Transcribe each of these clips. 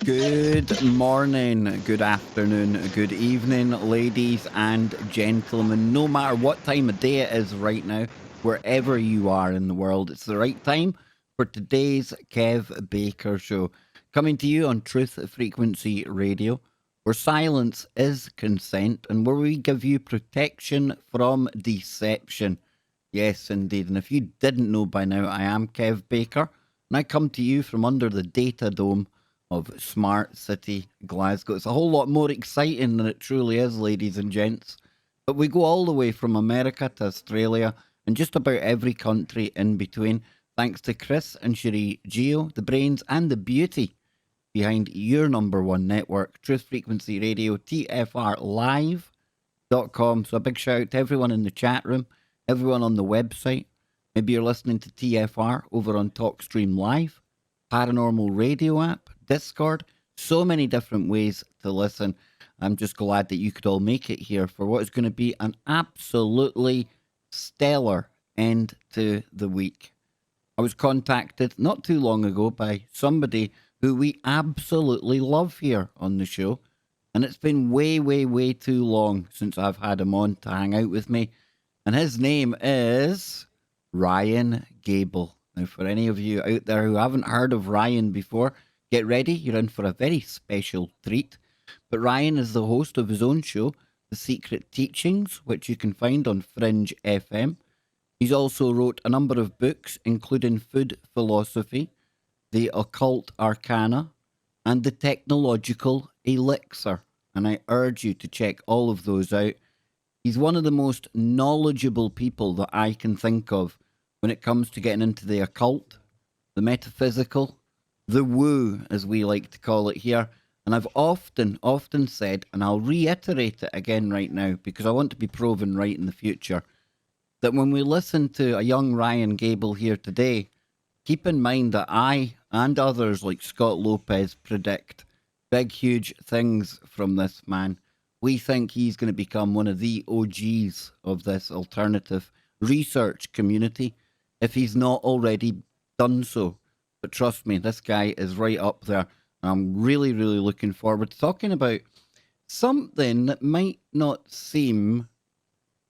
Good morning, good afternoon, good evening, ladies and gentlemen. No matter what time of day it is right now, wherever you are in the world, it's the right time for today's Kev Baker Show. Coming to you on Truth Frequency Radio, where silence is consent and where we give you protection from deception. Yes, indeed. And if you didn't know by now, I am Kev Baker, and I come to you from under the data dome of Smart City Glasgow. It's a whole lot more exciting than it truly is, ladies and gents. But we go all the way from America to Australia and just about every country in between, thanks to Chris and Cherie Geo, the brains and the beauty behind your number one network, Truth Frequency Radio, TFRlive.com. So a big shout out to everyone in the chat room, everyone on the website. Maybe you're listening to TFR over on TalkStream Live, Paranormal Radio app, Discord, so many different ways to listen. I'm just glad that you could all make it here for what is going to be an absolutely stellar end to the week. I was contacted not too long ago by somebody who we absolutely love here on the show, and it's been way, way, way too long since I've had him on to hang out with me, and his name is Ryan Gable. Now, for any of you out there who haven't heard of Ryan before, get ready, you're in for a very special treat. But Ryan is the host of his own show, The Secret Teachings, which you can find on Fringe FM. He's also wrote a number of books, including Food Philosophy, The Occult Arcana, and The Technological Elixir. And I urge you to check all of those out. He's one of the most knowledgeable people that I can think of when it comes to getting into the occult, the metaphysical, the woo, as we like to call it here. And I've often said, and I'll reiterate it again right now, because I want to be proven right in the future, that when we listen to a young Ryan Gable here today, keep in mind that I and others like Scott Lopez predict big, huge things from this man. We think he's going to become one of the OGs of this alternative research community, if he's not already done so. But trust me, this guy is right up there. I'm really, really looking forward to talking about something that might not seem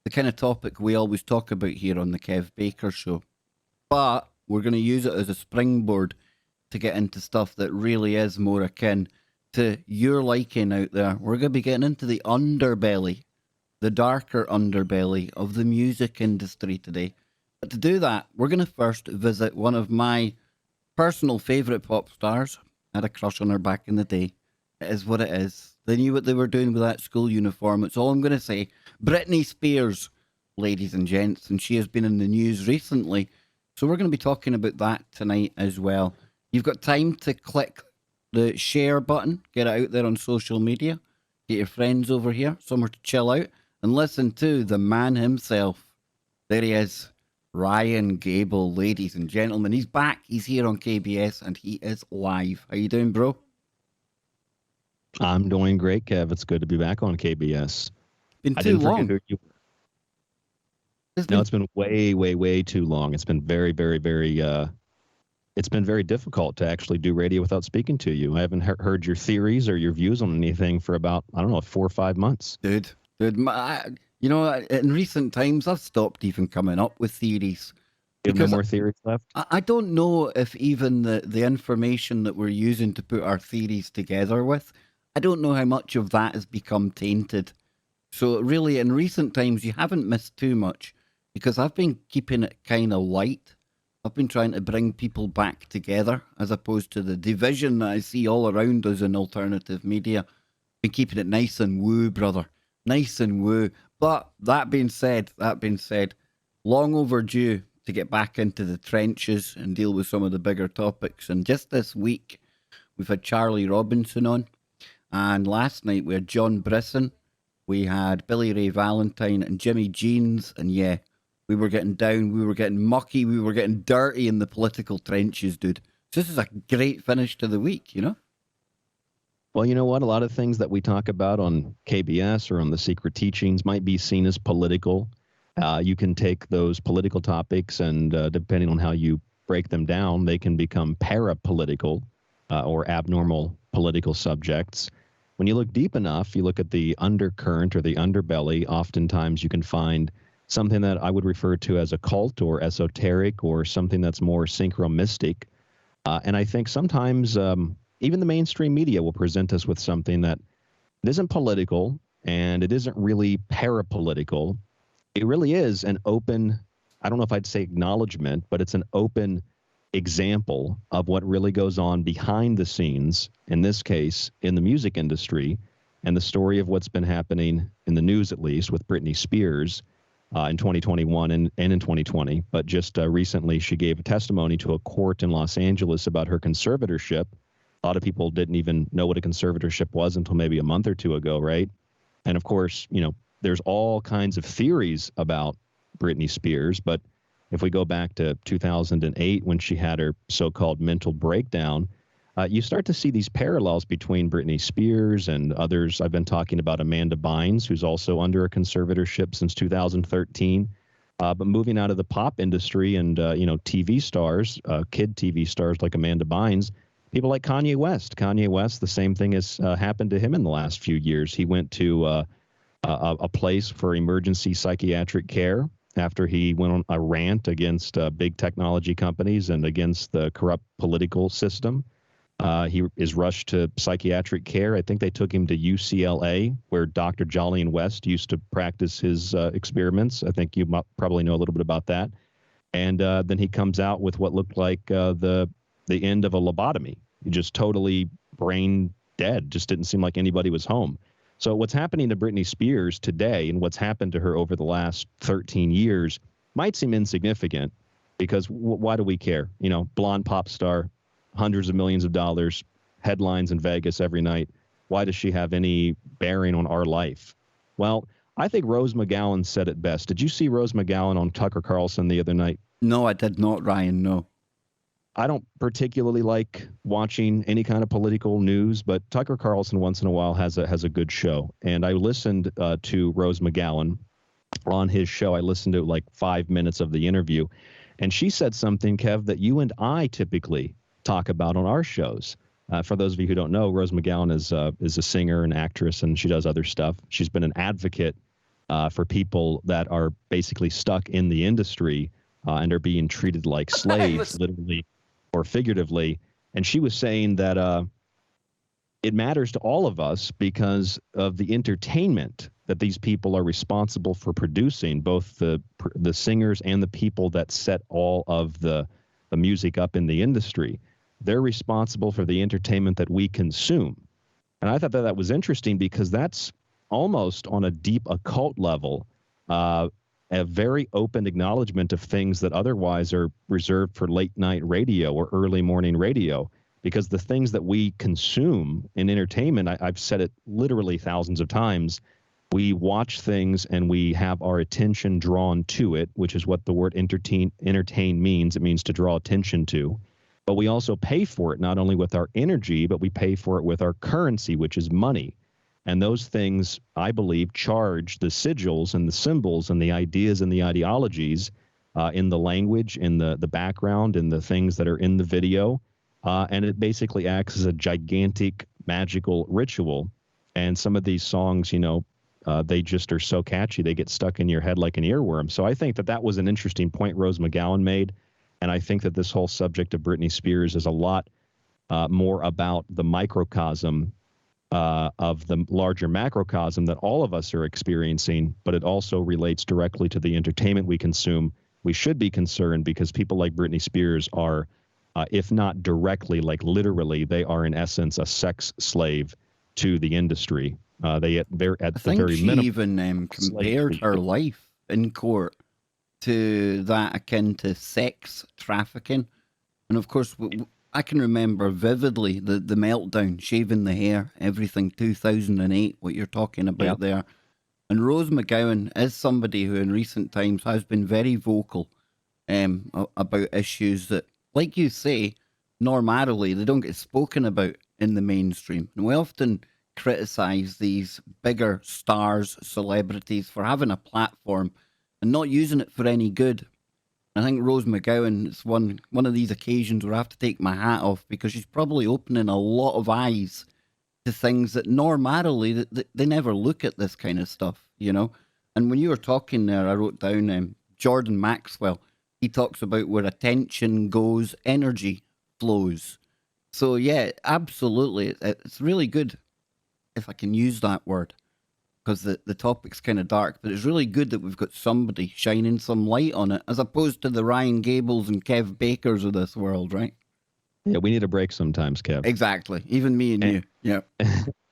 the kind of topic we always talk about here on the Kev Baker Show. But we're going to use it as a springboard to get into stuff that really is more akin to your liking out there. We're going to be getting into the underbelly, the darker underbelly of the music industry today. But to do that, we're going to first visit one of my personal favourite pop stars. I had a crush on her back in the day. It is what it is. They knew what they were doing with that school uniform. It's all I'm going to say. Britney Spears, ladies and gents, and she has been in the news recently. So we're going to be talking about that tonight as well. You've got time to click the share button, get it out there on social media, get your friends over here, somewhere to chill out, and listen to the man himself. There he is. Ryan Gable, ladies and gentlemen. He's back. He's here on KBS and he is live. How you doing, bro? I'm doing great, Kev. It's good to be back on KBS. Been too long. It's been way, way, way too long. It's been very, very, very, it's been very difficult to actually do radio without speaking to you. I haven't heard your theories or your views on anything for about, 4 or 5 months. Dude, you know, in recent times, I've stopped even coming up with theories. You have no more theories left? I don't know if even the information that we're using to put our theories together with, I don't know how much of that has become tainted. So really, in recent times, you haven't missed too much because I've been keeping it kind of light. I've been trying to bring people back together as opposed to the division that I see all around us in alternative media. Been keeping it nice and woo, brother. Nice and woo. But that being said, long overdue to get back into the trenches and deal with some of the bigger topics. And just this week, we've had Charlie Robinson on. And last night, we had John Brisson. We had Billy Ray Valentine and Jimmy Jeans. And yeah, we were getting down. We were getting mucky. We were getting dirty in the political trenches, dude. So this is a great finish to the week, you know? Well, you know what? A lot of things that we talk about on KBS or on The Secret Teachings might be seen as political. You can take those political topics and depending on how you break them down, they can become parapolitical or abnormal political subjects. When you look deep enough, you look at the undercurrent or the underbelly, oftentimes you can find something that I would refer to as occult or esoteric or something that's more synchromystic. And I think sometimes even the mainstream media will present us with something that it isn't political and it isn't really parapolitical. It really is an open, I don't know if I'd say acknowledgement, but it's an open example of what really goes on behind the scenes, in this case, in the music industry, and the story of what's been happening in the news, at least, with Britney Spears in 2021 and in 2020. But just recently, she gave a testimony to a court in Los Angeles about her conservatorship. A lot of people didn't even know what a conservatorship was until maybe a month or two ago, right? And of course, you know, there's all kinds of theories about Britney Spears, but if we go back to 2008 when she had her so-called mental breakdown, you start to see these parallels between Britney Spears and others. I've been talking about Amanda Bynes, who's also under a conservatorship since 2013. But moving out of the pop industry and, TV stars, kid TV stars like Amanda Bynes, people like Kanye West. Kanye West, the same thing has happened to him in the last few years. He went to a place for emergency psychiatric care after he went on a rant against big technology companies and against the corrupt political system. He is rushed to psychiatric care. I think they took him to UCLA, where Dr. Jolyon West used to practice his experiments. I think you probably know a little bit about that. And then he comes out with what looked like the end of a lobotomy. He just totally brain dead. Just didn't seem like anybody was home. So what's happening to Britney Spears today and what's happened to her over the last 13 years might seem insignificant because why do we care? You know, blonde pop star, hundreds of millions of dollars, headlines in Vegas every night. Why does she have any bearing on our life? Well, I think Rose McGowan said it best. Did you see Rose McGowan on Tucker Carlson the other night? No, I did not, Ryan, no. I don't particularly like watching any kind of political news, but Tucker Carlson once in a while has a good show. And I listened to Rose McGowan on his show. I listened to like 5 minutes of the interview. And she said something, Kev, that you and I typically talk about on our shows. For those of you who don't know, Rose McGowan is a singer and actress, and she does other stuff. She's been an advocate for people that are basically stuck in the industry and are being treated like slaves, literally or figuratively. And she was saying that it matters to all of us because of the entertainment that these people are responsible for producing, both the singers and the people that set all of the music up in the industry. They're responsible for the entertainment that we consume. And I thought that was interesting because that's almost on a deep occult level, a very open acknowledgement of things that otherwise are reserved for late night radio or early morning radio. Because the things that we consume in entertainment, I've said it literally thousands of times, we watch things and we have our attention drawn to it, which is what the word entertain means. It means to draw attention to. But we also pay for it, not only with our energy, but we pay for it with our currency, which is money. And those things, I believe, charge the sigils and the symbols and the ideas and the ideologies in the language, in the background, in the things that are in the video. And it basically acts as a gigantic magical ritual. And some of these songs, they just are so catchy, they get stuck in your head like an earworm. So I think that was an interesting point Rose McGowan made. And I think that this whole subject of Britney Spears is a lot more about the microcosm of the larger macrocosm that all of us are experiencing, but it also relates directly to the entertainment we consume. We should be concerned because people like Britney Spears are, if not directly, like literally, they are in essence a sex slave to the industry. They're at the very she minimum. Even compared her life in court to that akin to sex trafficking. And of course, I can remember vividly the meltdown, shaving the hair, everything, 2008, what you're talking about there. And Rose McGowan is somebody who in recent times has been very vocal about issues that, like you say, normally they don't get spoken about in the mainstream. And we often criticize these bigger stars, celebrities for having a platform and not using it for any good. I think Rose McGowan is one of these occasions where I have to take my hat off because she's probably opening a lot of eyes to things that normally they never look at this kind of stuff, you know. And when you were talking there, I wrote down Jordan Maxwell. He talks about where attention goes, energy flows. So yeah, absolutely, it's really good, if I can use that word, because the topic's kind of dark, but it's really good that we've got somebody shining some light on it, as opposed to the Ryan Gables and Kev Bakers of this world, right? Yeah, we need a break sometimes, Kev. Exactly. Even me and you. Yeah.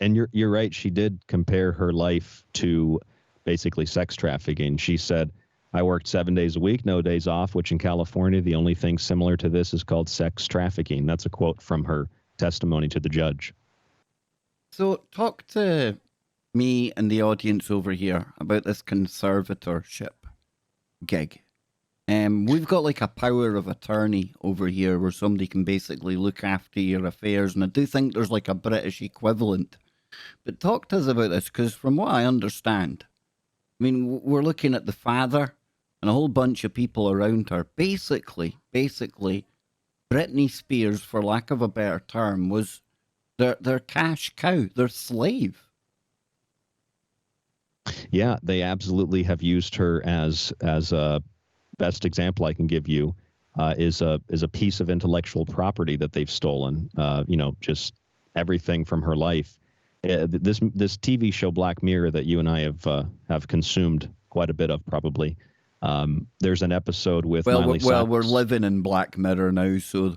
And you're right. She did compare her life to basically sex trafficking. She said, I worked 7 days a week, no days off, which in California, the only thing similar to this is called sex trafficking. That's a quote from her testimony to the judge. So talk to me and the audience over here about this conservatorship gig. We've got like a power of attorney over here where somebody can basically look after your affairs, and I do think there's like a British equivalent. But talk to us about this, because from what I understand, I mean, we're looking at the father and a whole bunch of people around her. Basically, Britney Spears, for lack of a better term, was their cash cow, their slave. Yeah, they absolutely have used her as a best example I can give you is a piece of intellectual property that they've stolen. Just everything from her life. This TV show Black Mirror that you and I have consumed quite a bit of probably. There's an episode with Miley Cyrus. Well, we're living in Black Mirror now, so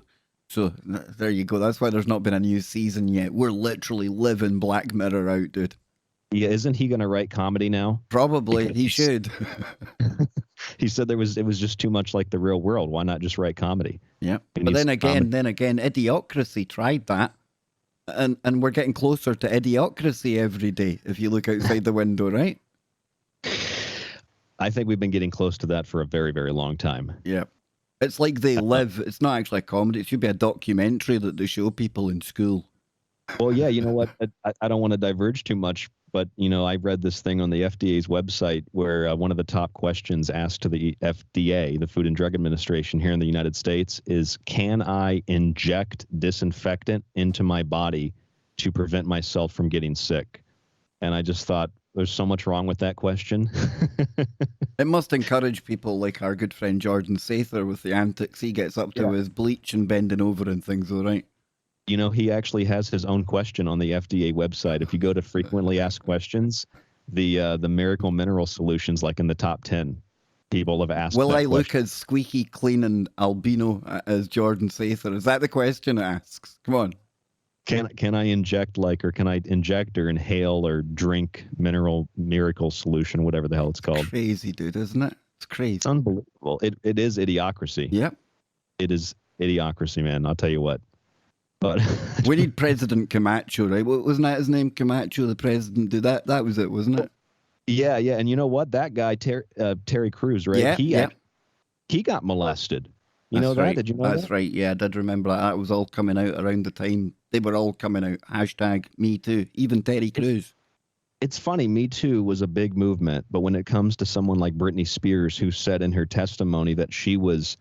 there you go. That's why there's not been a new season yet. We're literally living Black Mirror out, dude. Yeah, isn't he going to write comedy now? Probably, because he should. He said it was just too much like the real world. Why not just write comedy? Yeah, but then again, Idiocracy tried that, and we're getting closer to Idiocracy every day. If you look outside the window, right? I think we've been getting close to that for a very, very long time. Yeah. It's like They Live. It's not actually a comedy. It should be a documentary that they show people in school. Well, yeah, you know what? I don't want to diverge too much, but, I read this thing on the FDA's website where one of the top questions asked to the FDA, the Food and Drug Administration here in the United States, is, can I inject disinfectant into my body to prevent myself from getting sick? And I just thought, there's so much wrong with that question. It must encourage people like our good friend Jordan Sather with the antics he gets up to with his bleach and bending over and things, all right? He actually has his own question on the FDA website. If you go to frequently asked questions, the miracle mineral solutions, like in the top 10, people have asked. Will I look as squeaky clean and albino as Jordan Sather? Is that the question it asks? Come on. Can I inject or can I inject or inhale or drink miracle solution, whatever the hell it's called? Crazy, dude, isn't it? It's crazy. It's unbelievable. It is idiocracy. Yep. It is idiocracy, man. I'll tell you what. But we need President Camacho, right? Wasn't that his name, Camacho, the president? Dude, that was it, wasn't it? Yeah. And you know what? That guy, Terry Crews, right? Yeah, he got molested. You know that? Right. Did you know that? That's right. Yeah, I did remember that. That was all coming out around the time. They were all coming out. Hashtag Me Too. Even Terry Crews. It's funny. Me Too was a big movement. But when it comes to someone like Britney Spears, who said in her testimony that she was,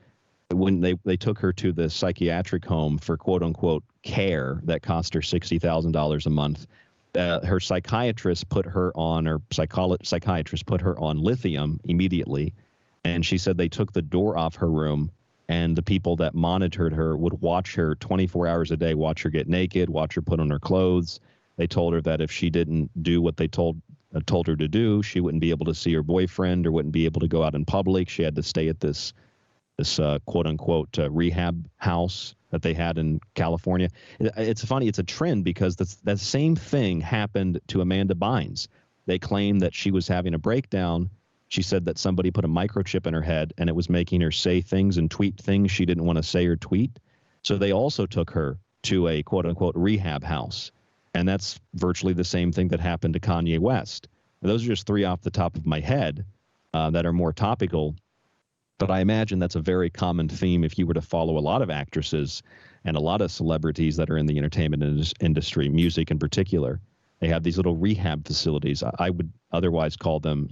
when they took her to the psychiatric home for quote unquote care that cost her $60,000 a month, her psychiatrist put her on, or psychiatrist put her on lithium immediately. And she said they took the door off her room, and the people that monitored her would watch her 24 hours a day, watch her get naked, watch her put on her clothes. They told her that if she didn't do what they told her to do, she wouldn't be able to see her boyfriend or wouldn't be able to go out in public. She had to stay at this quote unquote rehab house that they had in California. It's funny. It's a trend because that same thing happened to Amanda Bynes. They claimed that she was having a breakdown. She said that somebody put a microchip in her head and it was making her say things and tweet things she didn't want to say or tweet. So they also took her to a quote unquote rehab house. And that's virtually the same thing that happened to Kanye West. Those are just three off the top of my head that are more topical. But I imagine that's a very common theme if you were to follow a lot of actresses and a lot of celebrities that are in the entertainment industry, music in particular. They have these little rehab facilities. I would otherwise call them,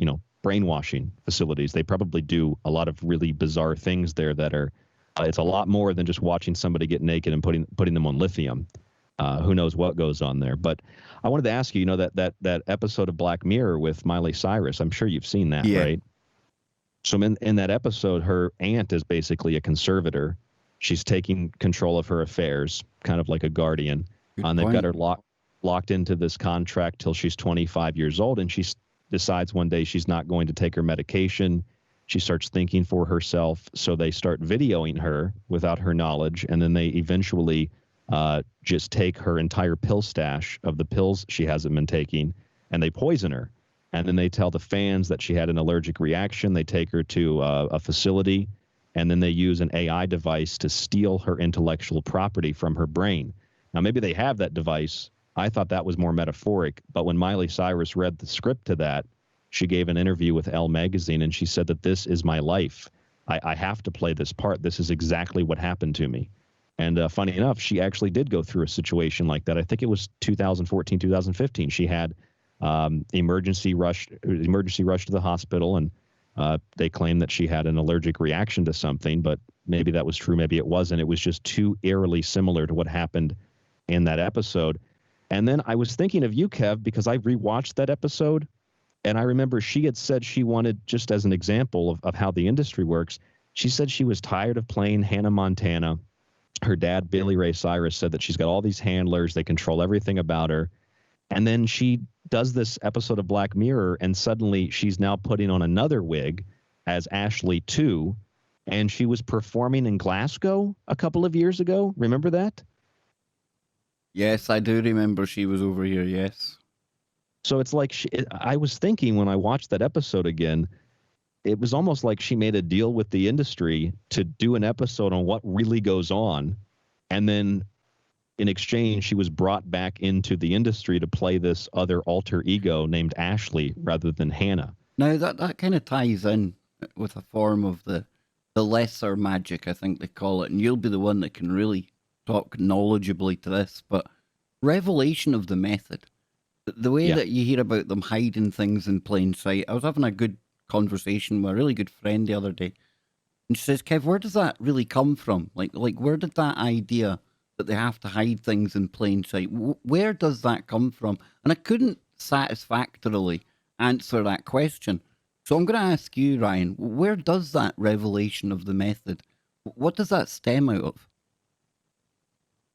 brainwashing facilities. They probably do a lot of really bizarre things there that are, it's a lot more than just watching somebody get naked and putting them on lithium. Who knows what goes on there. But I wanted to ask you, that episode of Black Mirror with Miley Cyrus, I'm sure you've seen that, Yeah. right? So in that episode, her aunt is basically a conservator. She's taking control of her affairs, kind of like a guardian. And they've got her locked into this contract till she's 25 years old. And she decides one day she's not going to take her medication. She starts thinking for herself. So they start videoing her without her knowledge. And then they eventually just take her entire pill stash of the pills she hasn't been taking, and they poison her. And then they tell the fans that she had an allergic reaction. They take her to a facility, and then they use an AI device to steal her intellectual property from her brain. Now, maybe they have that device. I thought that was more metaphoric. But when Miley Cyrus read the script to that, she gave an interview with Elle magazine, and she said that this is my life. I have to play this part. This is exactly what happened to me. And funny enough, she actually did go through a situation like that. I think it was 2014, 2015. She had emergency rush to the hospital, and they claimed that she had an allergic reaction to something, but maybe that was true, maybe it wasn't. It was just too eerily similar to what happened in that episode. And then I was thinking of you, Kev, because I rewatched that episode, and I remember she had said she wanted, just as an example of how the industry works, she said she was tired of playing Hannah Montana. Her dad, Billy Ray Cyrus, said that she's got all these handlers. They control everything about her. And then she does this episode of Black Mirror, and suddenly she's now putting on another wig as Ashley 2. And she was performing in Glasgow a couple of years ago. Remember that? Yes, I do remember she was over here, yes. So it's like I was thinking when I watched that episode again, it was almost like she made a deal with the industry to do an episode on what really goes on. And then in exchange, she was brought back into the industry to play this other alter ego named Ashley rather than Hannah. Now, that kind of ties in with a form of the lesser magic, I think they call it. And you'll be the one that can really talk knowledgeably to this. But revelation of the method. The way that you hear about them hiding things in plain sight. I was having a good conversation with a really good friend the other day, and she says, Kev, where does that really come from? Like where did that idea that they have to hide things in plain sight, where does that come from? And I couldn't satisfactorily answer that question. So I'm going to ask you, Ryan, where does that revelation of the method, what does that stem out of?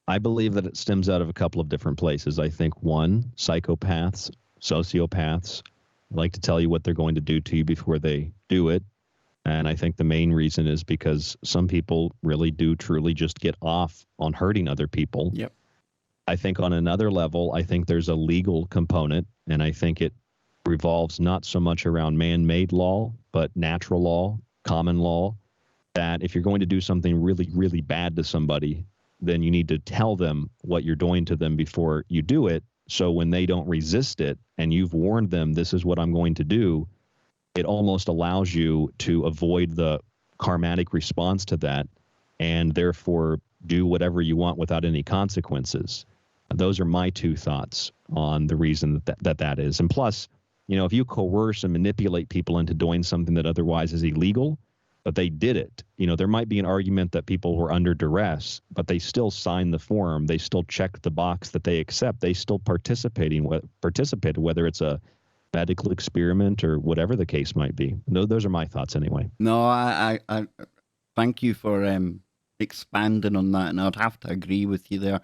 I believe that it stems out of a couple of different places. I think, one, psychopaths, sociopaths like to tell you what they're going to do to you before they do it. And I think the main reason is because some people really do truly just get off on hurting other people. Yep. I think on another level, I think there's a legal component, and I think it revolves not so much around man-made law, but natural law, common law, that if you're going to do something really, really bad to somebody, then you need to tell them what you're doing to them before you do it. So when they don't resist it and you've warned them, this is what I'm going to do, it almost allows you to avoid the karmatic response to that and therefore do whatever you want without any consequences. Those are my two thoughts on the reason that is. And plus, you know, if you coerce and manipulate people into doing something that otherwise is illegal, but they did it, you know, there might be an argument that people were under duress, but they still signed the form. They still checked the box that they accept. They still participated, whether it's a medical experiment or whatever the case might be. No, those are my thoughts anyway. No, I thank you for expanding on that, and I'd have to agree with you there,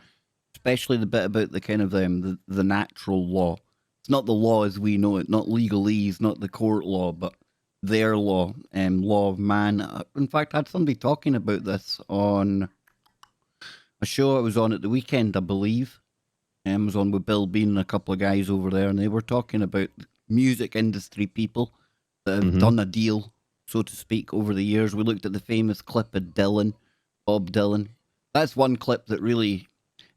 especially the bit about the kind of the natural law. It's not the law as we know it, not legalese, not the court law, but their law, law of man. In fact, I had somebody talking about this on a show I was on at the weekend, I believe. I was on with Bill Bean and a couple of guys over there, and they were talking about music industry people that have done a deal, so to speak, over the years. We looked at the famous clip of Dylan, Bob Dylan. That's one clip that really,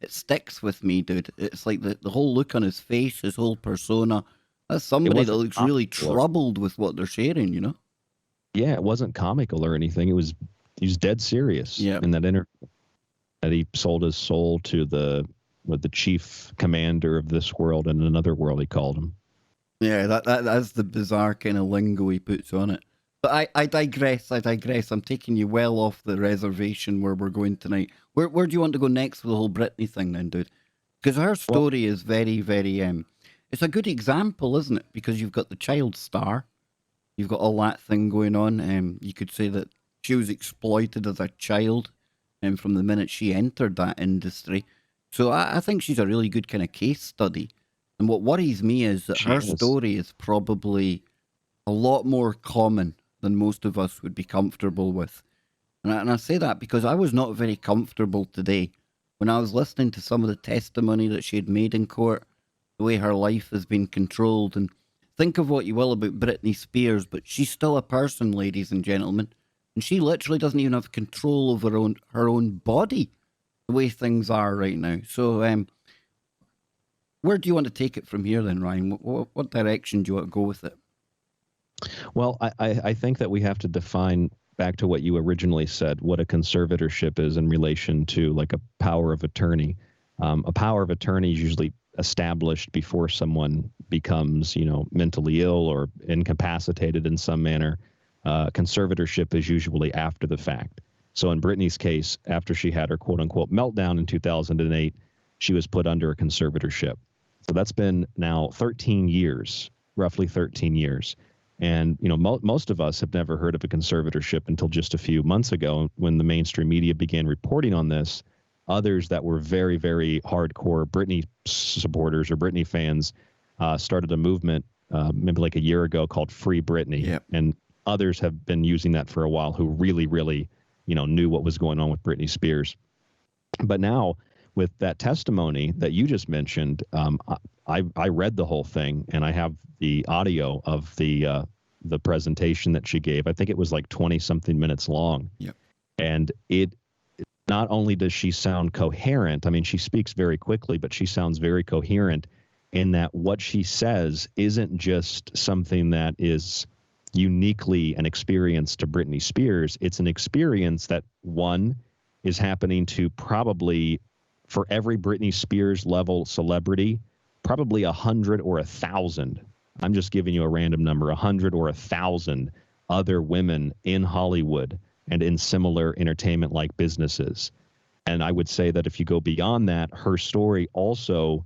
it sticks with me, dude. It's like the whole look on his face, his whole persona. That's somebody that looks really troubled with what they're sharing, you know? Yeah, it wasn't comical or anything. He was dead serious in that interview. That he sold his soul to the chief commander of this world and another world, he called him. Yeah, that's the bizarre kind of lingo he puts on it. But I digress. I digress. I'm taking you well off the reservation where we're going tonight. Where do you want to go next with the whole Britney thing then, dude? Because her Well, story is very, very it's a good example, isn't it? Because you've got the child star, you've got all that thing going on. You could say that she was exploited as a child, from the minute she entered that industry. So I think she's a really good kind of case study. And what worries me is that she her is. story is probably a lot more common than most of us would be comfortable with. And I say that because I was not very comfortable today when I was listening to some of the testimony that she had made in court, the way her life has been controlled. And think of what you will about Britney Spears, but she's still a person, ladies and gentlemen. And she literally doesn't even have control over her own body the way things are right now. So, where do you want to take it from here then, Ryan? What direction do you want to go with it? Well, I think that we have to define back to what you originally said, what a conservatorship is in relation to like a power of attorney. A power of attorney is usually established before someone becomes, mentally ill or incapacitated in some manner. Conservatorship is usually after the fact. So in Britney's case, after she had her quote unquote meltdown in 2008, she was put under a conservatorship. So that's been now 13 years, roughly 13 years. And most of us have never heard of a conservatorship until just a few months ago when the mainstream media began reporting on this. Others that were very, very hardcore Britney supporters or Britney fans started a movement maybe like a year ago called Free Britney. Yep. And others have been using that for a while who really, really, knew what was going on with Britney Spears. But now with that testimony that you just mentioned, I read the whole thing and I have the audio of the presentation that she gave. I think it was like 20 something minutes long. Yep. And it not only does she sound coherent, I mean, she speaks very quickly, but she sounds very coherent in that what she says isn't just something that is uniquely an experience to Britney Spears. It's an experience that, one, is happening to probably, for every Britney Spears level celebrity, probably 100 or 1,000. I'm just giving you a random number, 100 or 1,000 other women in Hollywood and in similar entertainment-like businesses. And I would say that if you go beyond that, her story also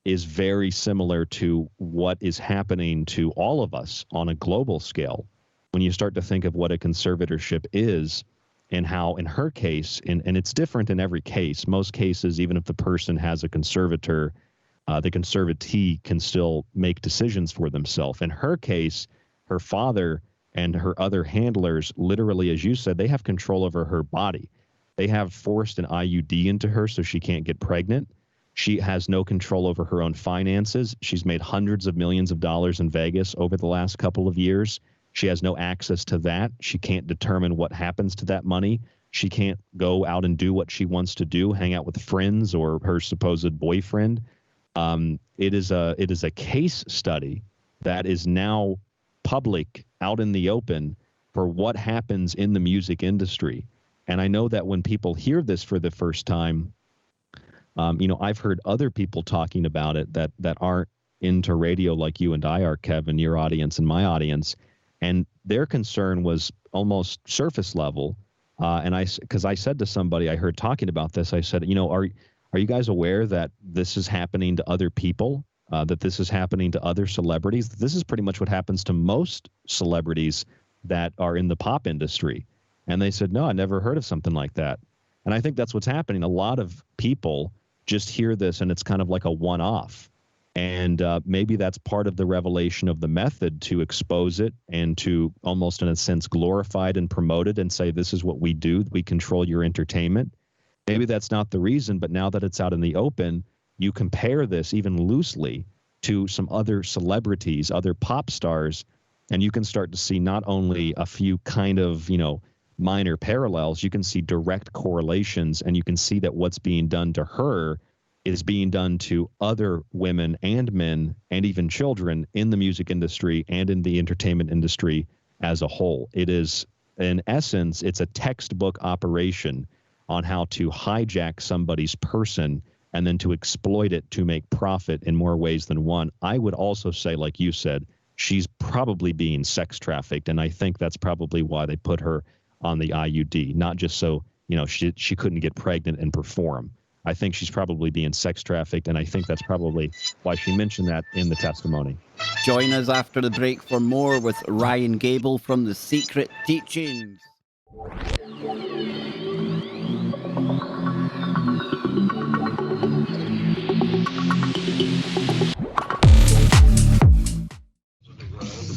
is very similar to what is happening to all of us on a global scale. When you start to think of what a conservatorship is and how, in her case, and it's different in every case, most cases, even if the person has a conservator, the conservatee can still make decisions for themselves. In her case, her father and her other handlers, literally, as you said, they have control over her body. They have forced an IUD into her so she can't get pregnant. She has no control over her own finances. She's made hundreds of millions of dollars in Vegas over the last couple of years. She has no access to that. She can't determine what happens to that money. She can't go out and do what she wants to do, hang out with friends or her supposed boyfriend. It is a case study that is now public, out in the open, for what happens in the music industry. And I know that when people hear this for the first time, I've heard other people talking about it that aren't into radio like you and I are, Kevin, your audience and my audience, and their concern was almost surface level. Because I said to somebody I heard talking about this, I said, are you guys aware that this is happening to other people, that this is happening to other celebrities? This is pretty much what happens to most celebrities that are in the pop industry. And they said, no, I never heard of something like that. And I think that's what's happening. A lot of people just hear this and it's kind of like a one-off. And maybe that's part of the revelation of the method, to expose it and to almost in a sense glorify it and promote it and say, this is what we do. We control your entertainment. Maybe that's not the reason, but now that it's out in the open, you compare this even loosely to some other celebrities, other pop stars, and you can start to see not only a few kind of, minor parallels, you can see direct correlations, and you can see that what's being done to her is being done to other women and men and even children in the music industry and in the entertainment industry as a whole. It is, in essence, it's a textbook operation on how to hijack somebody's person and then to exploit it to make profit in more ways than one. I would also say, like you said, she's probably being sex trafficked, and I think that's probably why they put her on the IUD, not just so, she couldn't get pregnant and perform. I think she's probably being sex trafficked, and I think that's probably why she mentioned that in the testimony. Join us after the break for more with Ryan Gable from The Secret Teachings.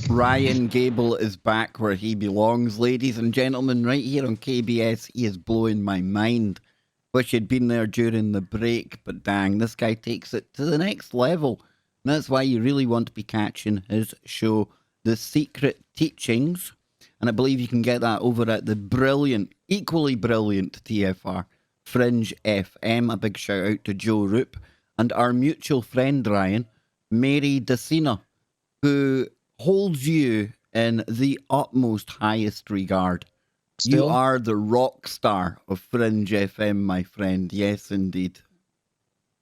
Ryan Gable is back where he belongs, ladies and gentlemen, right here on KBS. He is blowing my mind. Wish he'd been there during the break, but dang, this guy takes it to the next level. And that's why you really want to be catching his show, The Secret Teachings. And I believe you can get that over at the brilliant, equally brilliant TFR, Fringe FM. A big shout out to Joe Roop and our mutual friend, Ryan, Mary Dacina, who holds you in the utmost highest regard. Still? You are the rock star of Fringe FM, my friend. Yes, indeed.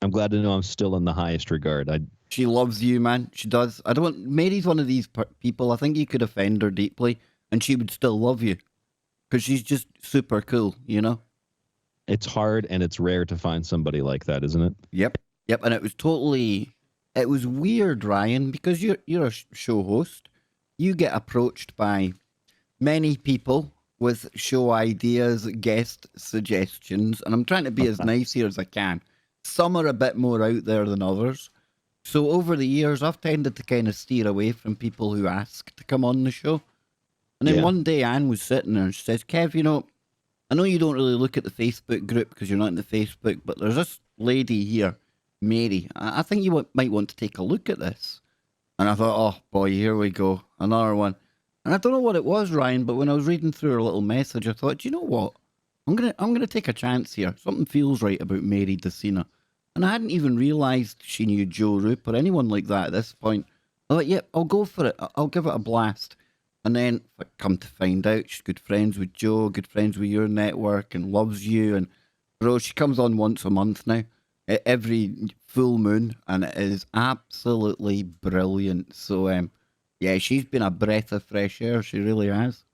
I'm glad to know I'm still in the highest regard. She loves you, man. She does. Mary's one of these people, I think you could offend her deeply and she would still love you because she's just super cool, It's hard and it's rare to find somebody like that, isn't it? Yep. And it was weird, Ryan, because you're a show host. You get approached by many people with show ideas, guest suggestions, and I'm trying to be as nice here as I can. Some are a bit more out there than others. So over the years, I've tended to kind of steer away from people who ask to come on the show. And then one day Anne was sitting there and she says, Kev, I know you don't really look at the Facebook group because you're not in the Facebook, but there's this lady here, Mary. I think you might want to take a look at this. And I thought, oh boy, here we go, another one. And I don't know what it was, Ryan, but when I was reading through her little message, I thought, you know what? I'm gonna take a chance here. Something feels right about Mary Dacina. And I hadn't even realised she knew Joe Roop or anyone like that at this point. I thought, yeah, I'll go for it. I'll give it a blast. And then I come to find out she's good friends with Joe, good friends with your network, and loves you. And bro, she comes on once a month now, every full moon, and it is absolutely brilliant. So, yeah, she's been a breath of fresh air. She really has.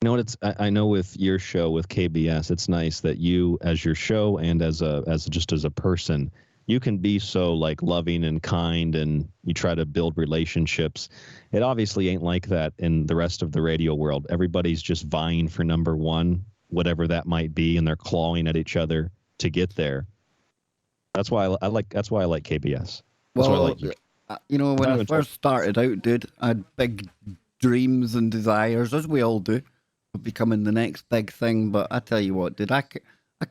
You know what? I know with your show with KBS, it's nice that you, as your show and as a person, you can be so like loving and kind, and you try to build relationships. It obviously ain't like that in the rest of the radio world. Everybody's just vying for number one, whatever that might be, and they're clawing at each other to get there. That's why I like KBS. That's why I like you. When I first started out, dude, I had big dreams and desires, as we all do, of becoming the next big thing. But I tell you what, dude, I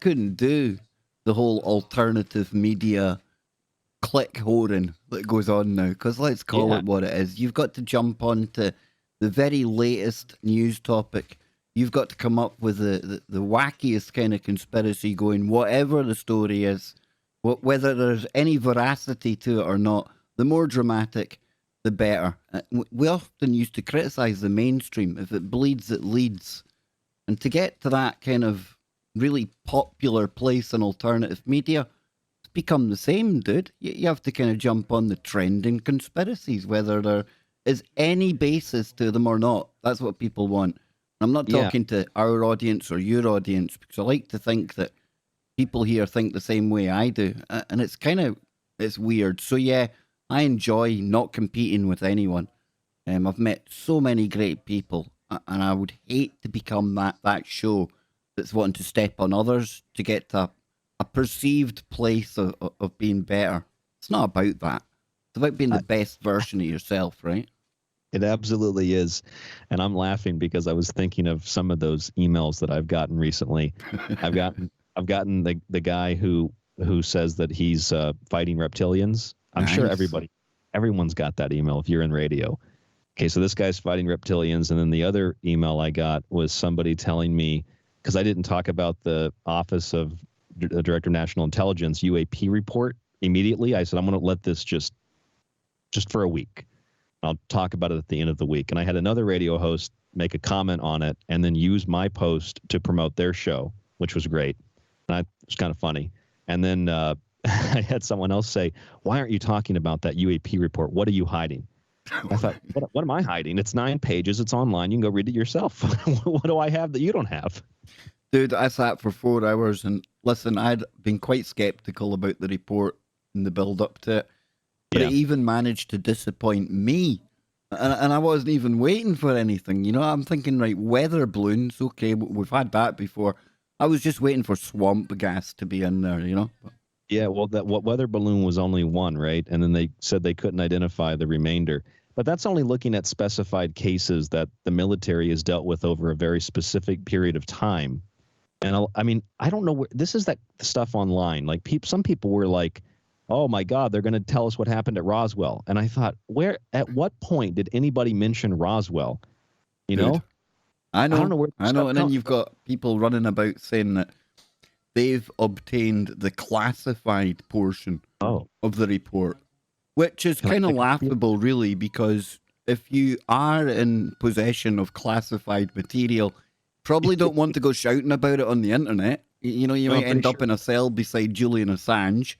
couldn't do the whole alternative media click whoring that goes on now. Because let's call it what it is. You've got to jump onto the very latest news topic. You've got to come up with the wackiest kind of conspiracy going, whatever the story is, whether there's any veracity to it or not. The more dramatic, the better. We often used to criticize the mainstream. If it bleeds, it leads. And to get to that kind of really popular place in alternative media, it's become the same, dude. You have to kind of jump on the trending conspiracies, whether there is any basis to them or not. That's what people want. I'm not talking to our audience or your audience, because I like to think that people here think the same way I do. And it's weird. So yeah, I enjoy not competing with anyone. I've met so many great people, and I would hate to become that show that's wanting to step on others to get to a perceived place of being better. It's not about that. It's about being the best version of yourself, right? It absolutely is. And I'm laughing because I was thinking of some of those emails that I've gotten recently. I've gotten the guy who says that he's fighting reptilians. I'm sure everyone's got that email if you're in radio. Okay, so this guy's fighting reptilians. And then the other email I got was somebody telling me, because I didn't talk about the Office of the Director of National Intelligence UAP report immediately. I said, I'm going to let this just for a week. I'll talk about it at the end of the week. And I had another radio host make a comment on it and then use my post to promote their show, which was great. And it was kind of funny. And then I had someone else say, "Why aren't you talking about that UAP report? What are you hiding?" I thought, what am I hiding? It's 9 pages. It's online. You can go read it yourself. What do I have that you don't have? Dude, I sat for 4 hours and listen, I'd been quite skeptical about the report and the build up to it, but Yeah. it even managed to disappoint me. And I wasn't even waiting for anything. You know, I'm thinking, right, weather balloons, okay, we've had that before. I was just waiting for swamp gas to be in there, you know? Yeah, well, that what weather balloon was only one, right? And then they said they couldn't identify the remainder. But that's only looking at specified cases that the military has dealt with over a very specific period of time. And I mean, I don't know where this is that stuff online. Like some people were like, "Oh my God, they're going to tell us what happened at Roswell." And I thought, at what point did anybody mention Roswell? You Dude, know, I know. I don't know where. I know. And then you've got people running about saying that they've obtained the classified portion of the report, which is kind of laughable, really, because if you are in possession of classified material, probably don't want to go shouting about it on the internet. You know, you might end up in a cell beside Julian Assange.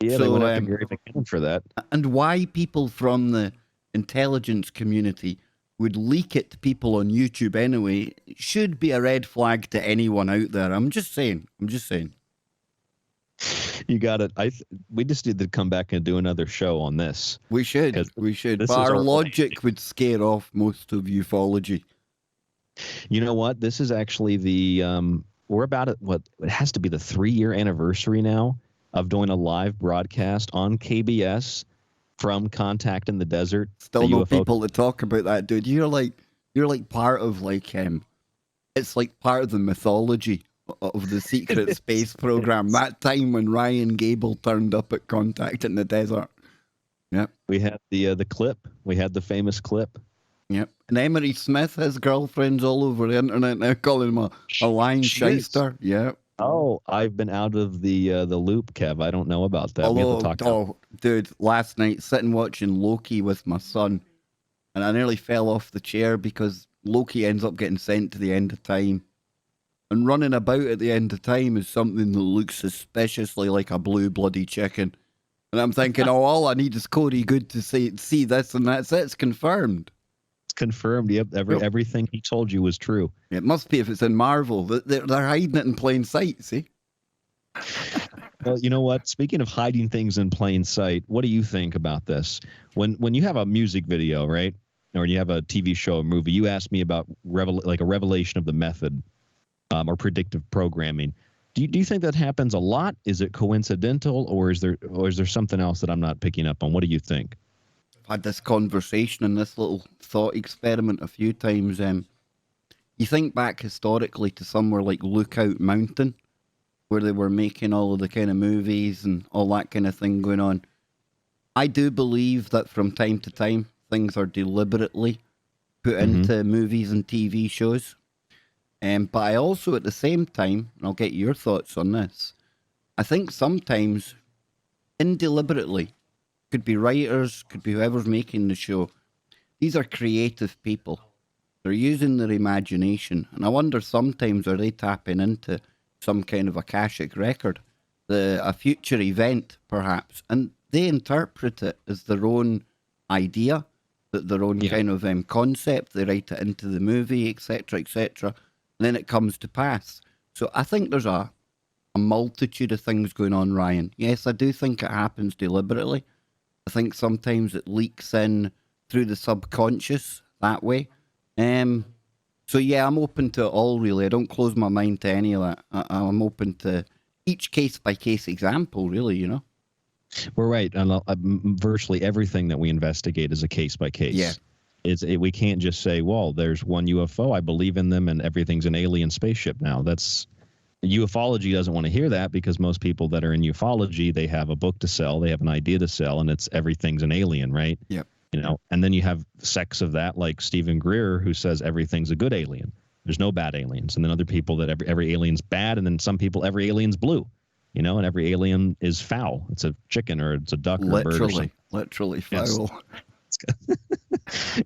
Yeah, they went after Gary McKinnon for that. And why people from the intelligence community would leak it to people on YouTube anyway should be a red flag to anyone out there. I'm just saying. You got it. We just need to come back and do another show on this. We should. But our logic would scare off most of ufology. You know what? This is actually we're about at it has to be the 3-year anniversary now of doing a live broadcast on KBS from Contact in the Desert. Still no people to talk about that, dude. You're like part of it's like part of the mythology of the secret space program. That time when Ryan Gable turned up at Contact in the Desert. Yep. We had the clip. We had the famous clip. Yep. And Emery Smith has girlfriends all over the internet now calling him a lying shyster. Yep. Oh, I've been out of the loop, Kev. I don't know about that. Dude, last night sitting watching Loki with my son, and I nearly fell off the chair because Loki ends up getting sent to the end of time. And running about at the end of time is something that looks suspiciously like a blue bloody chicken. And I'm thinking, all I need is Cody Good to see this, and that's it. It's confirmed. It's confirmed. Yep. Everything he told you was true. It must be if it's in Marvel. They're hiding it in plain sight, see? Well, you know what? Speaking of hiding things in plain sight, what do you think about this? When you have a music video, right? Or you have a TV show, a movie, you ask me about a revelation of the method or predictive programming. Do you think that happens a lot? Is it coincidental, or is there something else that I'm not picking up on? What do you think? I've had this conversation and this little thought experiment a few times. You think back historically to somewhere like Lookout Mountain, where they were making all of the kind of movies and all that kind of thing going on. I do believe that from time to time, things are deliberately put into movies and TV shows. But I also, at the same time, and I'll get your thoughts on this, I think sometimes, indeliberately, could be writers, could be whoever's making the show, these are creative people. They're using their imagination. And I wonder sometimes, are they tapping into some kind of Akashic record, a future event, perhaps, and they interpret it as their own idea, their own kind of concept. They write it into the movie, etc., etc., and then it comes to pass. So I think there's a multitude of things going on, Ryan. Yes, I do think it happens deliberately. I think sometimes it leaks in through the subconscious that way. So yeah, I'm open to it all, really. I don't close my mind to any of that. I'm open to each case-by-case example, really, you know? We're right. And virtually everything that we investigate is a case-by-case. Yeah. We can't just say, well, there's one UFO, I believe in them, and everything's an alien spaceship now. Ufology doesn't want to hear that, because most people that are in ufology, they have a book to sell, they have an idea to sell, and everything's an alien, right? Yep. And then you have sects of that, like Stephen Greer, who says everything's a good alien. There's no bad aliens. And then other people that every alien's bad, and then some people every alien's blue, and every alien is foul. It's a chicken or it's a duck or a bird or something. Literally foul.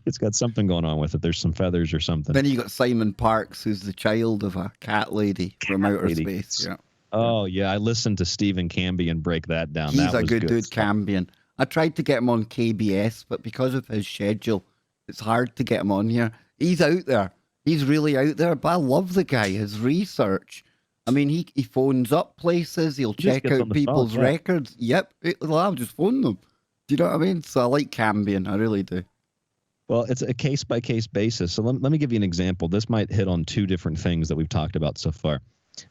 It's got something going on with it. There's some feathers or something. Then you got Simon Parks, who's the child of a cat lady from outer space. Yeah. Oh yeah, I listened to Stephen Cambion break that down. He's That a was good dude, stuff. Cambion. I tried to get him on KBS, but because of his schedule, it's hard to get him on here. He's out there. He's really out there, but I love the guy, his research. I mean, he phones up places, he'll He just check gets on out the phone, people's yeah. records. Yep, I'll just phone them. Do you know what I mean? So I like Cambion, I really do. Well, it's a case by case basis. So let me give you an example. This might hit on two different things that we've talked about so far.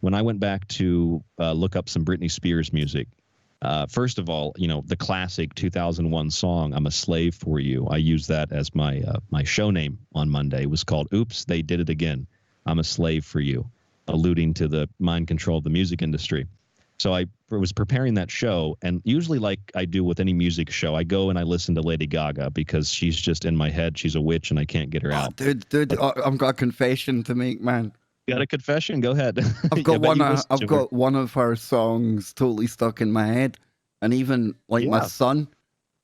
When I went back to look up some Britney Spears music, first of all, the classic 2001 song "I'm a Slave for You." I used that as my show name on Monday. It was called "Oops, They Did It Again." I'm a slave for you, alluding to the mind control of the music industry. So I was preparing that show, and usually, like I do with any music show, I go and I listen to Lady Gaga because she's just in my head. She's a witch, and I can't get her out. Dude, But I've got a confession to make, man. you got a confession? Go ahead. I've got I bet one. you listened I've to her. got one of her songs totally stuck in my head, and even like my Yeah. son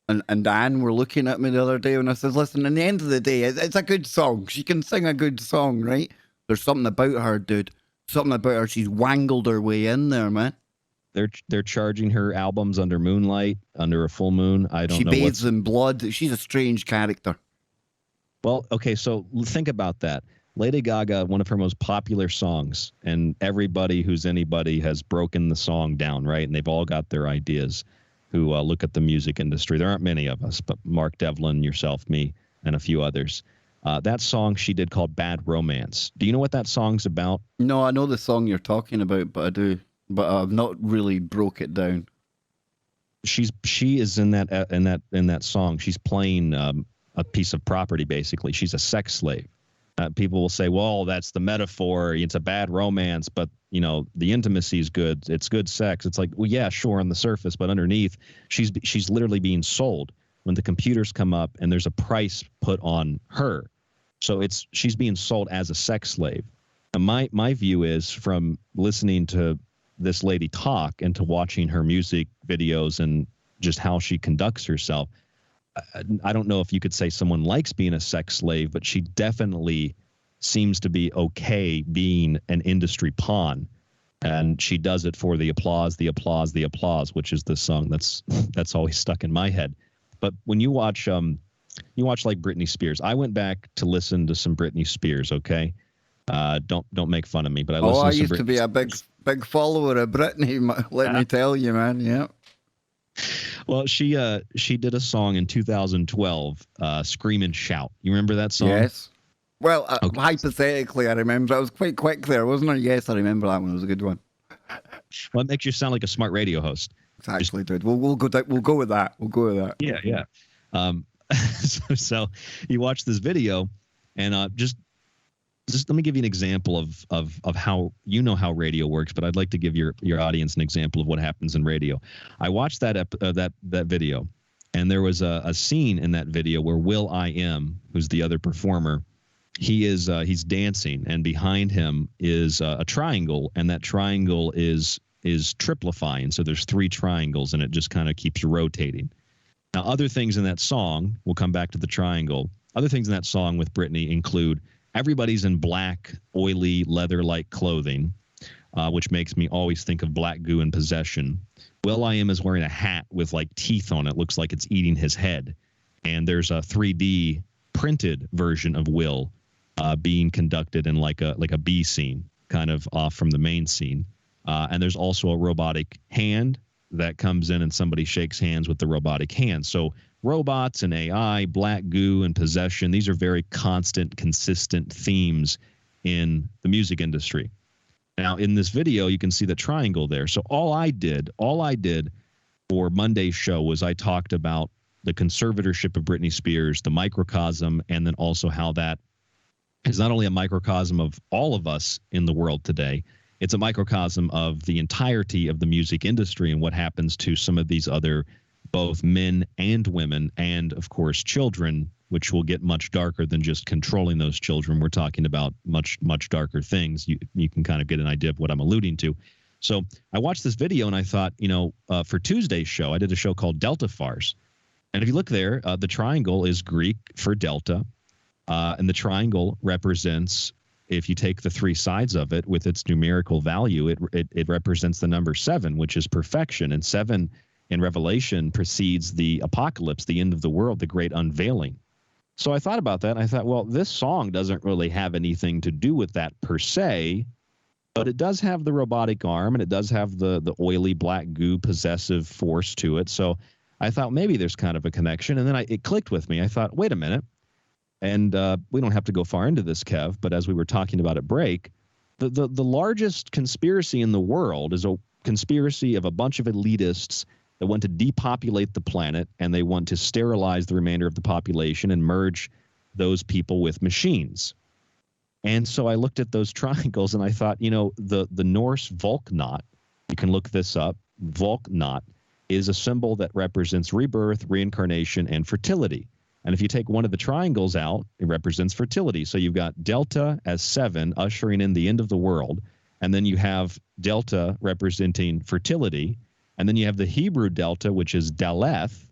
and Dan were looking at me the other day when I said, "Listen, in the end of the day, it's a good song. She can sing a good song, right? There's something about her, dude. Something about her. She's wangled her way in there, man. They're charging her albums under moonlight, under a full moon. I don't She know bathes what's. in blood. She's a strange character. Well, okay, so think about that. Lady Gaga, one of her most popular songs, and everybody who's anybody has broken the song down, right? And they've all got their ideas who look at the music industry. There aren't many of us, but Mark Devlin, yourself, me, and a few others. That song she did called Bad Romance. Do you know what that song's about? No, I know the song you're talking about, but I've not really broke it down. She is in that song. She's playing a piece of property, basically. She's a sex slave. People will say, well, that's the metaphor. It's a bad romance, but the intimacy is good. It's good sex. It's like, well, yeah, sure, on the surface, but underneath, she's literally being sold. When the computers come up and there's a price put on her, so she's being sold as a sex slave. And my view is, from listening to this lady talk and to watching her music videos and just how she conducts herself, I don't know if you could say someone likes being a sex slave, but she definitely seems to be okay being an industry pawn. And she does it for the applause, which is the song that's always stuck in my head. But when you watch like Britney Spears, I went back to listen to some Britney Spears, okay? Don't make fun of me, but I listened I to some used Britney to be a big follower of Britney. Let me tell you, man. Yeah. Well, she did a song in 2012, "Scream and Shout." You remember that song? Yes. Well, Okay. hypothetically, I remember. I was quite quick there, wasn't I? Yes, I remember that one. It was a good one. Well, it makes you sound like a smart radio host. Exactly, dude. We'll go down, we'll go with that. We'll go with that. Yeah. So you watch this video, and just let me give you an example of how how radio works. But I'd like to give your audience an example of what happens in radio. I watched that video, and there was a scene in that video where will.i.am, who's the other performer, he's dancing, and behind him is a triangle, and that triangle is triplifying. So there's 3 triangles, and it just kind of keeps rotating. Now, other things in that song, we'll come back to the triangle. Other things in that song with Britney include everybody's in black, oily, leather-like clothing, which makes me always think of Black Goo and Possession. will.i.am is wearing a hat with like teeth on it. Looks like it's eating his head. And there's a 3D printed version of Will being conducted in like a B scene, kind of off from the main scene. And there's also a robotic hand that comes in, and somebody shakes hands with the robotic hand. So robots and AI, Black Goo and Possession, these are very constant, consistent themes in the music industry. Now, in this video, you can see the triangle there. So all I did for Monday's show was I talked about the conservatorship of Britney Spears, the microcosm, and then also how that is not only a microcosm of all of us in the world today, it's a microcosm of the entirety of the music industry and what happens to some of these other both men and women and, of course, children, which will get much darker than just controlling those children. We're talking about much, much darker things. You can kind of get an idea of what I'm alluding to. So I watched this video and I thought, for Tuesday's show, I did a show called Delta Farce. And if you look there, the triangle is Greek for Delta. And the triangle represents if you take the three sides of it with its numerical value, it represents the number 7, which is perfection. And 7 in Revelation precedes the apocalypse, the end of the world, the great unveiling. So I thought about that. And I thought, well, this song doesn't really have anything to do with that per se, but it does have the robotic arm, and it does have the oily black goo possessive force to it. So I thought maybe there's kind of a connection. And then it clicked with me. I thought, wait a minute. And we don't have to go far into this, Kev, but as we were talking about at break, the largest conspiracy in the world is a conspiracy of a bunch of elitists that want to depopulate the planet, and they want to sterilize the remainder of the population and merge those people with machines. And so I looked at those triangles and I thought, the Norse Volknot, you can look this up, Volknot is a symbol that represents rebirth, reincarnation, and fertility. And if you take one of the triangles out, it represents fertility. So you've got Delta as 7, ushering in the end of the world. And then you have Delta representing fertility. And then you have the Hebrew Delta, which is Daleth.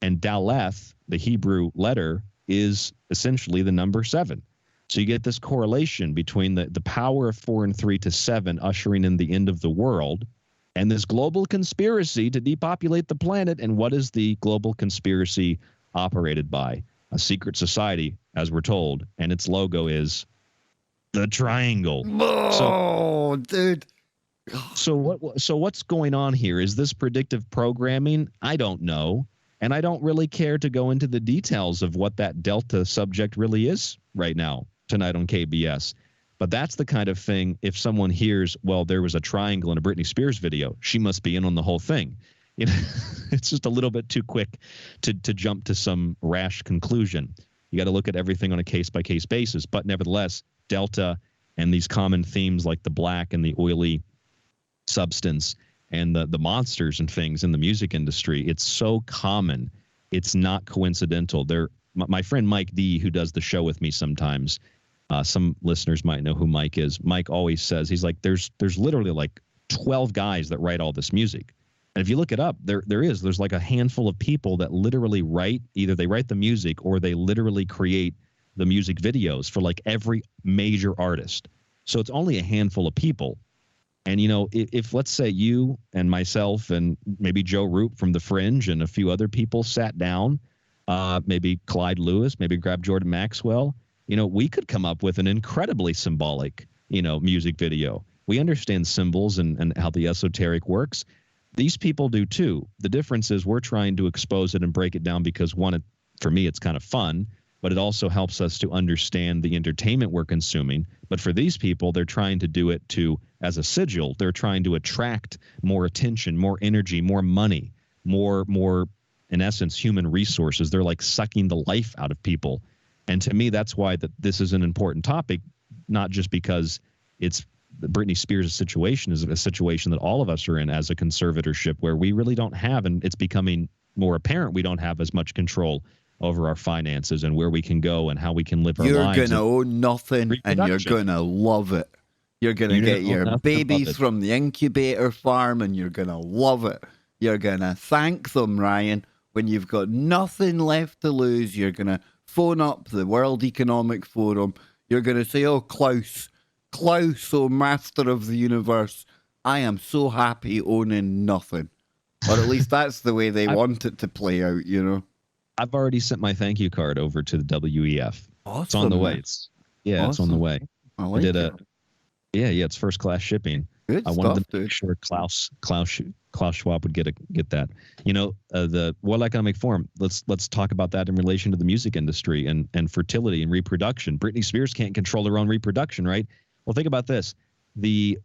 And Daleth, the Hebrew letter, is essentially the number 7. So you get this correlation between the power of 4 and 3 to 7 ushering in the end of the world and this global conspiracy to depopulate the planet. And what is the global conspiracy operated by? A secret society, as we're told, and its logo is the triangle. Oh, dude. So what's going on here? Is this predictive programming? I don't know. And I don't really care to go into the details of what that Delta subject really is right now, tonight on KBS. But that's the kind of thing, if someone hears, well, there was a triangle in a Britney Spears video, she must be in on the whole thing. It's just a little bit too quick to jump to some rash conclusion. You got to look at everything on a case-by-case basis. But nevertheless, Delta and these common themes like the black and the oily substance and the monsters and things in the music industry, it's so common. It's not coincidental. My friend Mike D, who does the show with me sometimes, some listeners might know who Mike is. Mike always says, he's like, there's literally like 12 guys that write all this music. And if you look it up, there's like a handful of people that literally either they write the music or they literally create the music videos for like every major artist. So it's only a handful of people. And, if let's say you and myself and maybe Joe Roop from The Fringe and a few other people sat down, maybe Clyde Lewis, maybe grab Jordan Maxwell, we could come up with an incredibly symbolic, music video. We understand symbols and how the esoteric works. These people do too. The difference is we're trying to expose it and break it down because, one, for me, it's kind of fun, but it also helps us to understand the entertainment we're consuming. But for these people, they're trying to do it as a sigil. They're trying to attract more attention, more energy, more money, more, in essence, human resources. They're like sucking the life out of people. And to me, that's why this is an important topic, not just because it's Britney Spears' situation is a situation that all of us are in as a conservatorship, where we really don't have, and it's becoming more apparent, we don't have as much control over our finances and where we can go and how we can live our lives. You're going to own nothing, and you're going to love it. You're going to get your babies from the incubator farm, and you're going to love it. You're going to thank them, Ryan, when you've got nothing left to lose. You're going to phone up the World Economic Forum. You're going to say, oh, Klaus, oh, master of the universe, I am so happy owning nothing. Or at least that's the way they want it to play out, I've already sent my thank you card over to the WEF. Awesome. It's on the way. It's on the way. I like it. It's first class shipping. Good I wanted to make sure Klaus Schwab would get that. The World Economic Forum. Let's talk about that in relation to the music industry and fertility and reproduction. Britney Spears can't control her own reproduction, right? Well, think about this. The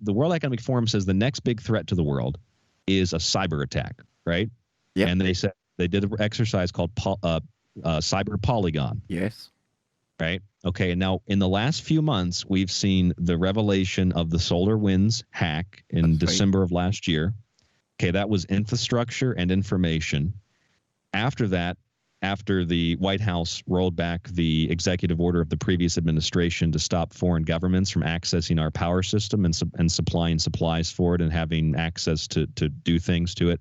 World Economic Forum says the next big threat to the world is a cyber attack, right? Yeah. And they said they did an exercise called Cyber Polygon. Yes. Right. Okay. And now in the last few months, we've seen the revelation of the SolarWinds hack in December of last year. Okay. That was infrastructure and information. After that, after the White House rolled back the executive order of the previous administration to stop foreign governments from accessing our power system and supplying supplies for it and having access to do things to it,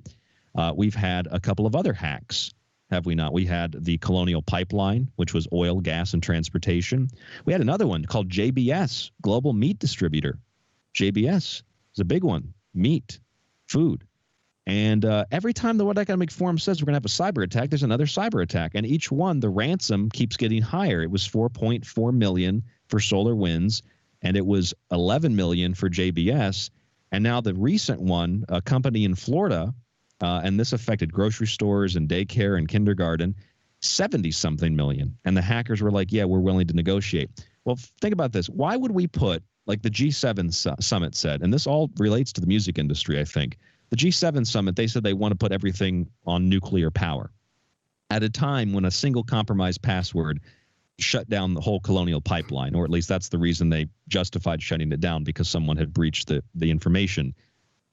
we've had a couple of other hacks. have we not? We had the Colonial Pipeline, which was oil, gas, and transportation. We had another one called JBS, Global Meat Distributor. JBS is a big one. Meat, food. And every time the World Economic Forum says we're going to have a cyber attack, there's another cyber attack. And each one, the ransom keeps getting higher. It was $4.4 million for SolarWinds, and it was $11 million for JBS. And now the recent one, a company in Florida, and this affected grocery stores and daycare and kindergarten, 70-something million. And the hackers were like, yeah, we're willing to negotiate. Well, think about this. Why would we put, like the G7 summit said, and this all relates to the music industry, I think. The G7 summit, they said they want to put everything on nuclear power at a time when a single compromised password shut down the whole Colonial Pipeline, or at least that's the reason they justified shutting it down, because someone had breached the information.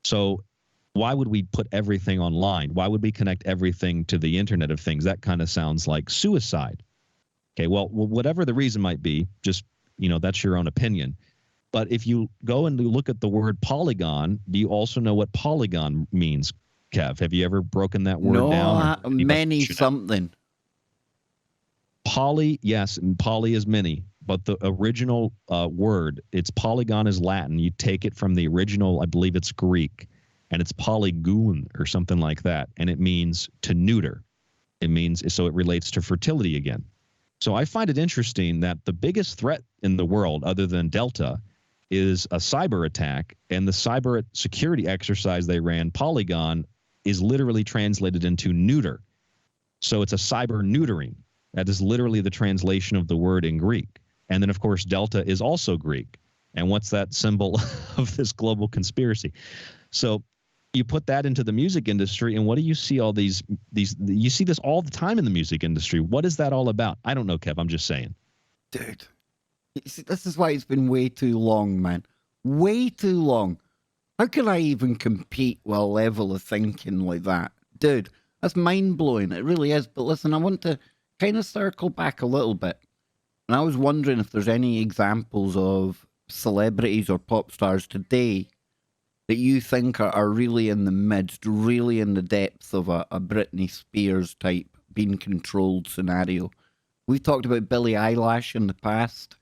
So why would we put everything online? Why would we connect everything to the Internet of Things? That kind of sounds like suicide. Okay, well, whatever the reason might be, just, that's your own opinion. But if you go and look at the word polygon, do you also know what polygon means, Kev? Have you ever broken that word down? No, many something. Poly, yes, and poly is many. But the original word, it's polygon is Latin. You take it from the original, I believe it's Greek, and it's polygoon or something like that. And it means to neuter. It means, so it relates to fertility again. So I find it interesting that the biggest threat in the world, other than Delta, is a cyber attack, and the cyber security exercise they ran, Polygon, is literally translated into neuter. So it's a cyber neutering. That is literally the translation of the word in Greek. And then, of course, Delta is also Greek. And what's that symbol of this global conspiracy? So you put that into the music industry, and what do you see all these you see this all the time in the music industry. What is that all about? I don't know, Kev. I'm just saying. Dude. See, this is why it's been way too long, man. Way too long. How can I even compete with a level of thinking like that? Dude, that's mind-blowing. It really is. But listen, I want to kind of circle back a little bit. And I was wondering if there's any examples of celebrities or pop stars today that you think are really in the midst, really in the depths of a Britney Spears type being controlled scenario. We've talked about Billie Eilish in the past.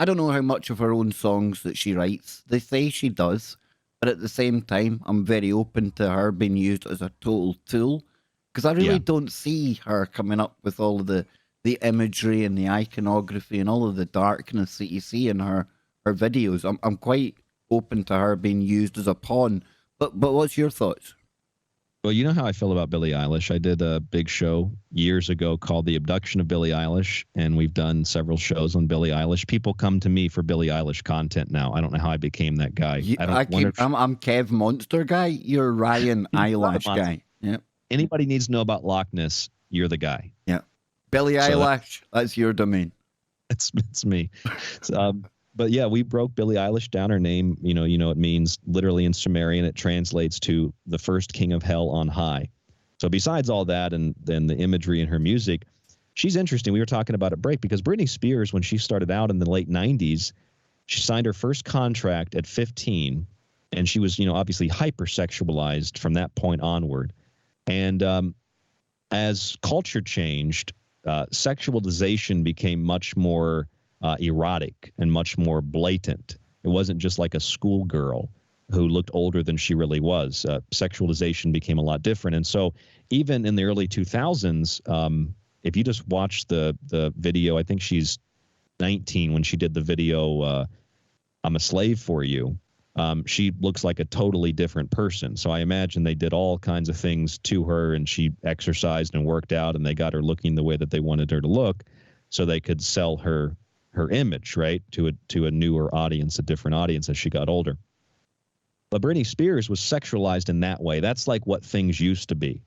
I don't know how much of her own songs that she writes. They say she does, but at the same time, I'm very open to her being used as a total tool, because I really don't see her coming up with all of the imagery and the iconography and all of the darkness that you see in her videos. I'm quite open to her being used as a pawn. But what's your thoughts? Well, you know how I feel about Billie Eilish. I did a big show years ago called The Abduction of Billie Eilish, and we've done several shows on Billie Eilish. People come to me for Billie Eilish content now. I don't know how I became that guy. I'm Kev Monster guy. You're Ryan Eilish guy. Yeah. Anybody needs to know about Loch Ness, you're the guy. Yeah. Billie Eilish, that's your domain. It's me. But yeah, we broke Billie Eilish down. Her name, it means literally in Sumerian, it translates to the first king of hell on high. So besides all that, and then the imagery in her music, she's interesting. We were talking about at break, because Britney Spears, when she started out in the late 90s, she signed her first contract at 15, and she was, obviously hypersexualized from that point onward. And as culture changed, sexualization became much more erotic and much more blatant. It wasn't just like a schoolgirl who looked older than she really was. Sexualization became a lot different. And so even in the early 2000s, if you just watch the video, I think she's 19 when she did the video, I'm a Slave for You. She looks like a totally different person. So I imagine they did all kinds of things to her, and she exercised and worked out, and they got her looking the way that they wanted her to look so they could sell her image, right, to a newer audience, a different audience as she got older. But Britney Spears was sexualized in that way. That's like what things used to be.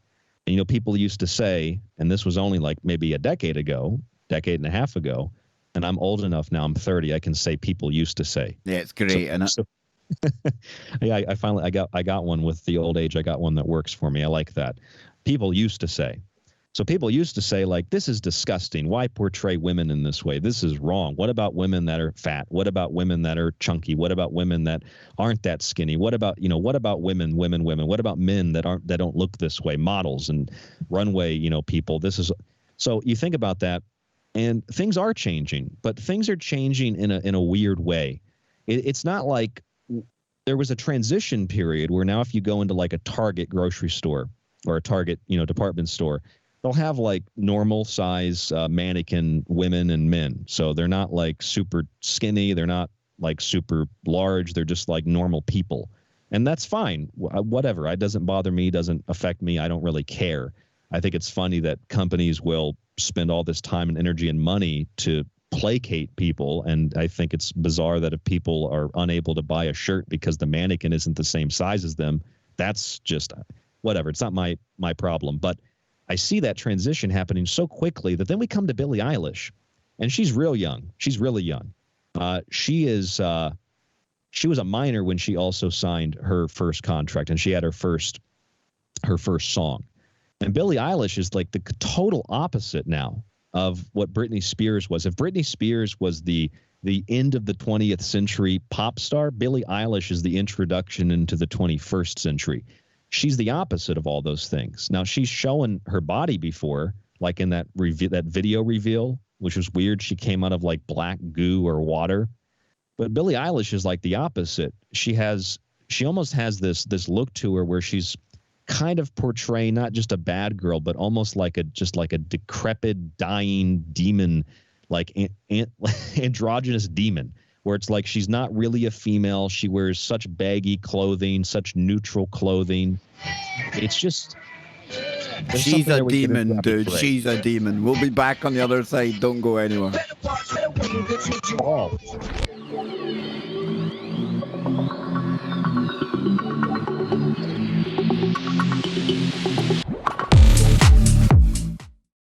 And, people used to say, and this was only like maybe a decade and a half ago, and I'm old enough now, I'm 30, I can say people used to say. Yeah, it's great. Yeah, I got one with the old age. I got one that works for me. I like that. People used to say. So people used to say, like, this is disgusting. Why portray women in this way? This is wrong. What about women that are fat? What about women that are chunky? What about women that aren't that skinny? What about, what about women? What about men that don't look this way? Models and runway, people. So you think about that, and things are changing, but things are changing in a weird way. It's not like there was a transition period where now if you go into like a Target grocery store or a Target, department store, they'll have like normal size mannequin women and men. So they're not like super skinny. They're not like super large. They're just like normal people. And that's fine. Whatever. It doesn't bother me. Doesn't affect me. I don't really care. I think it's funny that companies will spend all this time and energy and money to placate people. And I think it's bizarre that if people are unable to buy a shirt because the mannequin isn't the same size as them, that's just whatever. It's not my problem. But I see that transition happening so quickly that then we come to Billie Eilish, and she's real young. She's really young. She was a minor when she also signed her first contract, and she had her first song. And Billie Eilish is like the total opposite now of what Britney Spears was. If Britney Spears was the end of the 20th century pop star, Billie Eilish is the introduction into the 21st century. She's the opposite of all those things. Now, she's shown her body before, like in that video reveal, which was weird. She came out of like black goo or water. But Billie Eilish is like the opposite. She almost has this look to her where she's kind of portraying not just a bad girl, but almost like a decrepit, dying demon, like androgynous demon, where it's like she's not really a female. She wears such baggy clothing, such neutral clothing. It's just... She's a demon, dude. She's a demon. We'll be back on the other side. Don't go anywhere.